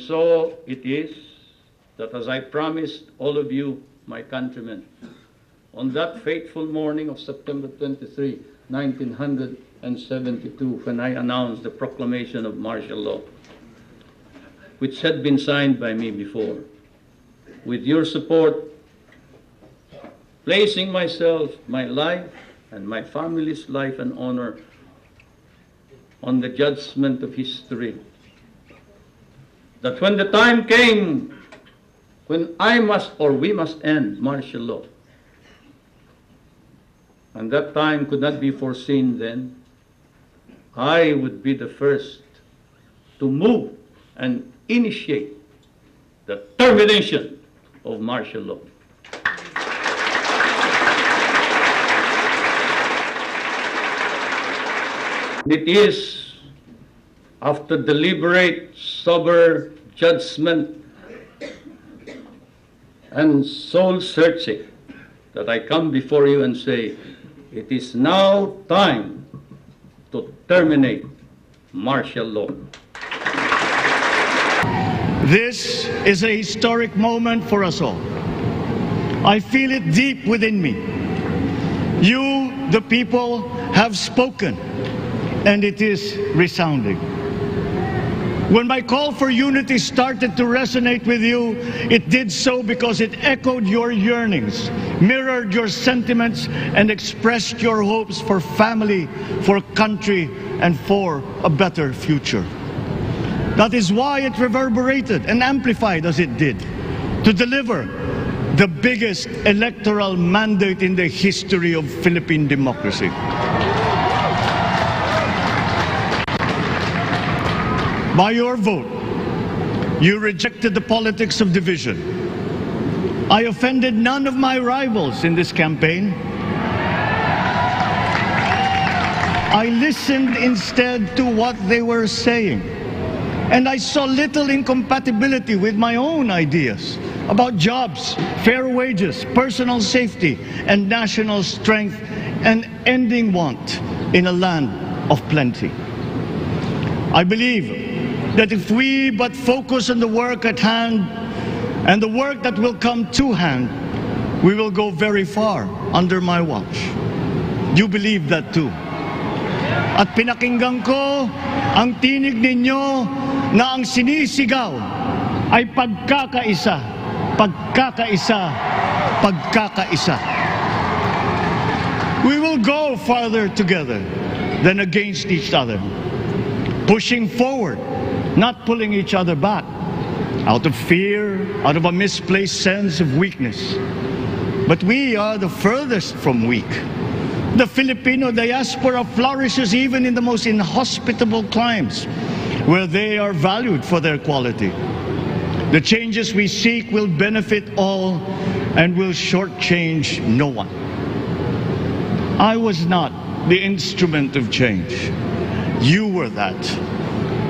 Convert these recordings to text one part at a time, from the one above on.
so it is that as I promised all of you, my countrymen, on that fateful morning of September 23, 1972, when I announced the proclamation of martial law, which had been signed by me before, with your support, placing myself, my life, and my family's life and honor on the judgment of history, that when the time came when I must, or we must end martial law, and that time could not be foreseen then, I would be the first to move and initiate the termination of martial law. It is after deliberate, sober judgment and soul-searching that I come before you and say, it is now time to terminate martial law. This is a historic moment for us all. I feel it deep within me. You, the people, have spoken, and it is resounding. When my call for unity started to resonate with you, it did so because it echoed your yearnings, mirrored your sentiments, and expressed your hopes for family, for country, and for a better future. That is why it reverberated and amplified as it did, to deliver the biggest electoral mandate in the history of Philippine democracy. By your vote, you rejected the politics of division. I offended none of my rivals in this campaign. I listened instead to what they were saying. And I saw little incompatibility with my own ideas about jobs, fair wages, personal safety, and national strength, and ending want in a land of plenty. I believe that if we but focus on the work at hand and the work that will come to hand, we will go very far under my watch. You believe that too. At pinakinggan ko ang tinig ninyo na ang sinisigaw ay pagkakaisa, pagkakaisa, pagkakaisa. We will go farther together than against each other, pushing forward, not pulling each other back, out of fear, out of a misplaced sense of weakness. But we are the furthest from weak. The Filipino diaspora flourishes even in the most inhospitable climes, where they are valued for their quality. The changes we seek will benefit all and will shortchange no one. I was not the instrument of change. You were that.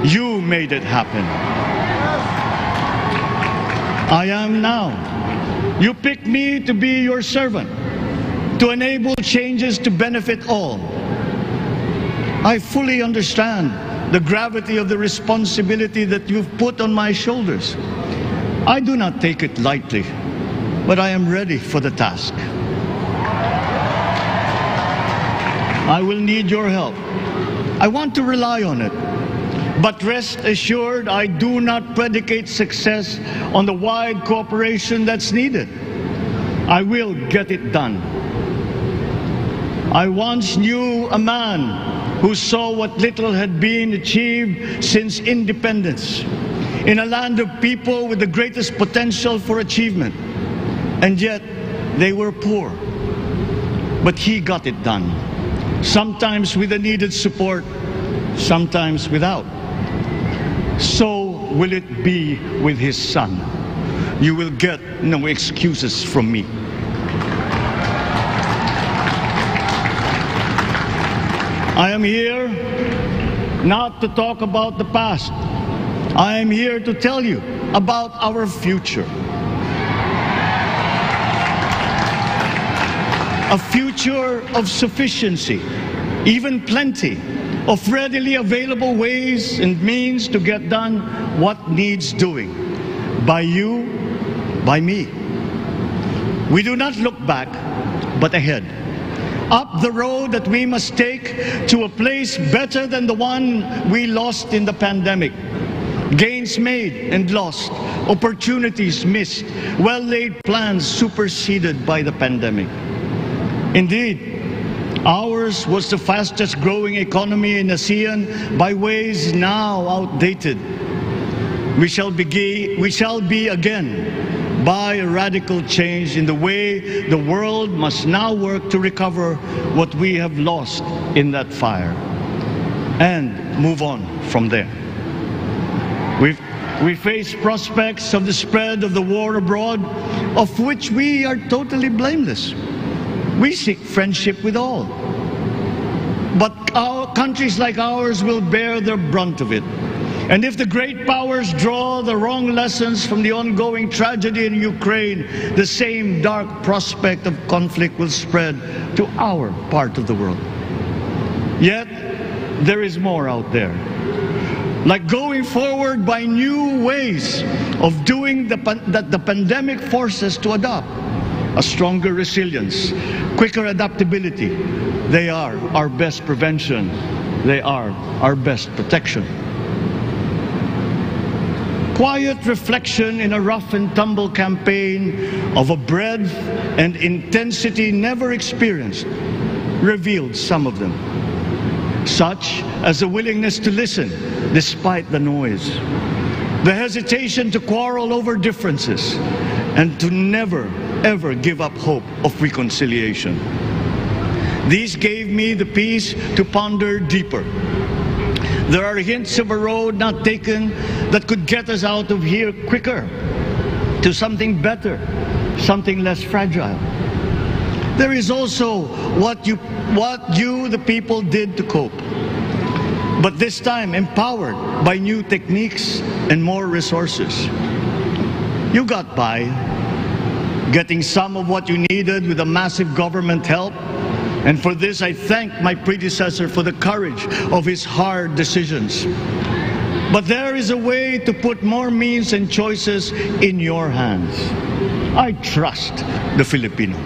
You made it happen. I am now. You picked me to be your servant, to enable changes to benefit all. I fully understand the gravity of the responsibility that you've put on my shoulders. I do not take it lightly, but I am ready for the task. I will need your help. I want to rely on it. But rest assured, I do not predicate success on the wide cooperation that's needed. I will get it done. I once knew a man who saw what little had been achieved since independence in a land of people with the greatest potential for achievement, and yet they were poor. But he got it done, sometimes with the needed support, sometimes without. So will it be with his son. You will get no excuses from me. I am here not to talk about the past. I am here to tell you about our future. A future of sufficiency, even plenty, of readily available ways and means to get done what needs doing, by you, by me. We do not look back, but ahead, up the road that we must take to a place better than the one we lost in the pandemic. Gains made and lost, opportunities missed, well-laid plans superseded by the pandemic. Indeed, ours was the fastest growing economy in ASEAN by ways now outdated. We shall be again by a radical change in the way the world must now work to recover what we have lost in that fire and move on from there. We face prospects of the spread of the war abroad, of which we are totally blameless. We seek friendship with all. But countries like ours will bear the brunt of it. And if the great powers draw the wrong lessons from the ongoing tragedy in Ukraine, the same dark prospect of conflict will spread to our part of the world. Yet, there is more out there. Like going forward by new ways of doing that the pandemic forces to adopt. A stronger resilience, quicker adaptability. They are our best prevention. They are our best protection. Quiet reflection in a rough and tumble campaign of a breadth and intensity never experienced revealed some of them, such as a willingness to listen despite the noise, the hesitation to quarrel over differences, and to never, ever give up hope of reconciliation. These gave me the peace to ponder deeper. There are hints of a road not taken that could get us out of here quicker to something better, something less fragile. There is also what you, the people, did to cope. But this time empowered by new techniques and more resources. You got by, getting some of what you needed with a massive government help. And for this, I thank my predecessor for the courage of his hard decisions. But there is a way to put more means and choices in your hands. I trust the Filipino.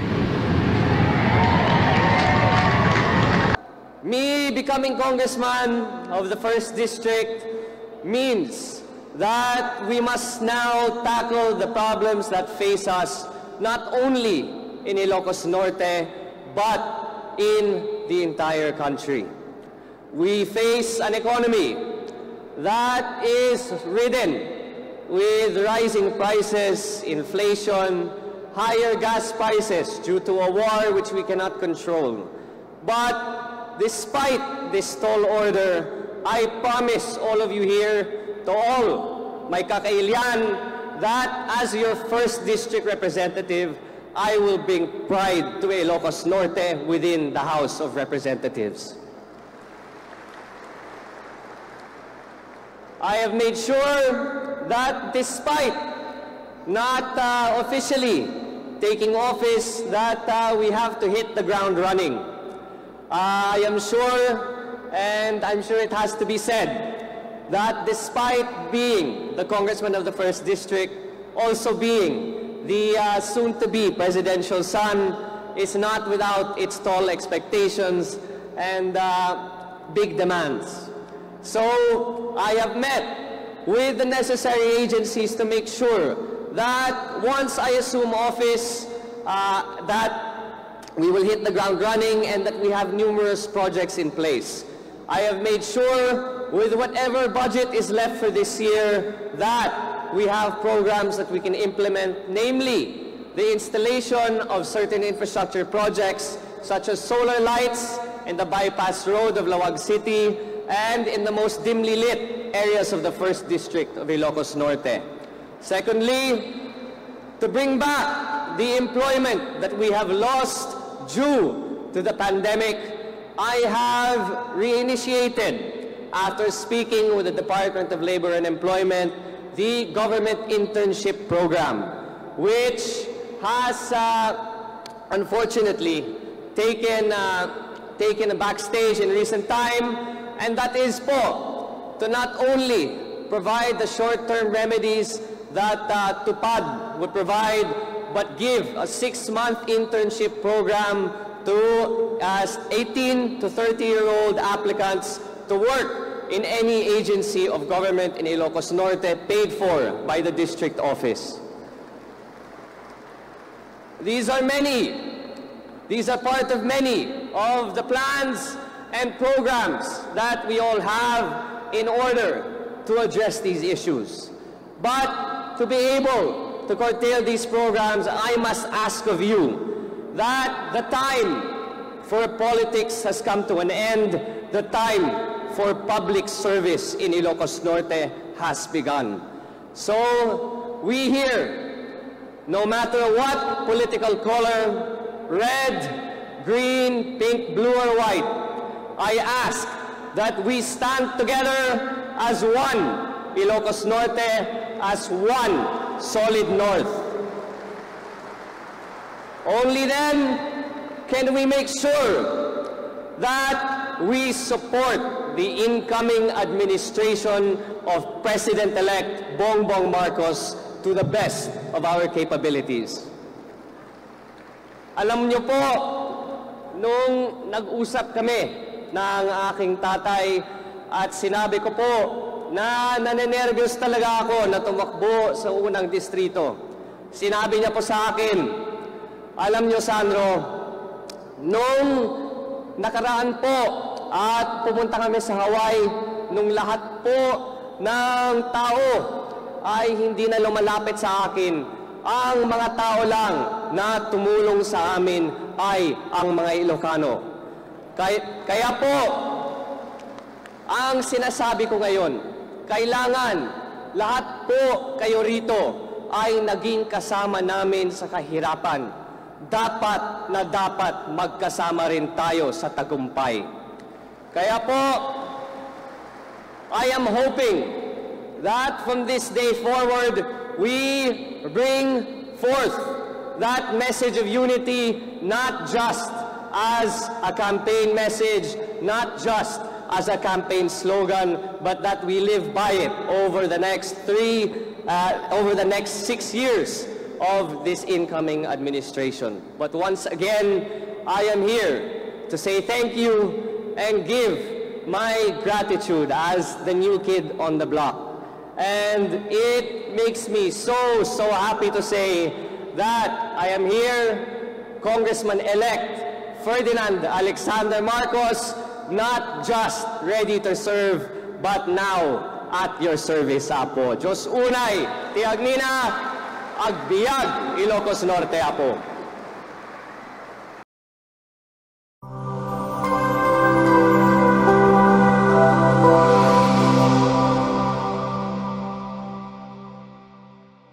Me becoming congressman of the 1st District means that we must now tackle the problems that face us not only in Ilocos Norte, but in the entire country. We face an economy that is ridden with rising prices, inflation, higher gas prices due to a war which we cannot control. But despite this tall order, I promise all of you here, to all my kakailian, that as your 1st District representative, I will bring pride to Ilocos Norte within the House of Representatives. I have made sure that despite not officially taking office, that we have to hit the ground running. I am sure, and I'm sure it has to be said, that despite being the congressman of the 1st District, also being the soon-to-be presidential son, is not without its tall expectations and big demands. So I have met with the necessary agencies to make sure that once I assume office, that we will hit the ground running and that we have numerous projects in place. I have made sure with whatever budget is left for this year that we have programs that we can implement, namely the installation of certain infrastructure projects such as solar lights in the bypass road of Lawag City and in the most dimly lit areas of the 1st District of Ilocos Norte. Secondly, to bring back the employment that we have lost due to the pandemic, I have reinitiated, after speaking with the Department of Labor and Employment, the government internship program, which has unfortunately taken a backstage in recent time and that is po to not only provide the short-term remedies that TUPAD would provide, but give a 6-month internship program to 18 to 30-year-old applicants to work in any agency of government in Ilocos Norte paid for by the district office. These are part of many of the plans and programs that we all have in order to address these issues. But to be able to curtail these programs, I must ask of you that the time for politics has come to an end. The time for public service in Ilocos Norte has begun. So we here, no matter what political color, red, green, pink, blue, or white, I ask that we stand together as one Ilocos Norte, as one solid North. Only then can we make sure that we support the incoming administration of President-elect Bongbong Marcos to the best of our capabilities. Alam niyo po, nung nag-usap kami ng aking tatay at sinabi ko po na nanenervyos talaga ako na tumakbo sa unang distrito. Sinabi niya po sa akin, alam niyo Sandro, nung nakaraan po at pumunta kami sa Hawaii, nung lahat po ng tao ay hindi na lumalapit sa akin, ang mga tao lang na tumulong sa amin ay ang mga Ilocano. Kaya po, ang sinasabi ko ngayon, kailangan lahat po kayo rito ay naging kasama namin sa kahirapan. Dapat na dapat magkasama rin tayo sa tagumpay. Kaya po, I am hoping that from this day forward, we bring forth that message of unity, not just as a campaign message, not just as a campaign slogan, but that we live by it over the next 6 years of this incoming administration. But once again, I am here to say thank you and give my gratitude as the new kid on the block. And it makes me so happy to say that I am here, Congressman-elect Ferdinand Alexander Marcos, not just ready to serve, but now at your service, Apo. Diyos unay, tiag nina, agbiag, Ilocos Norte, Apo.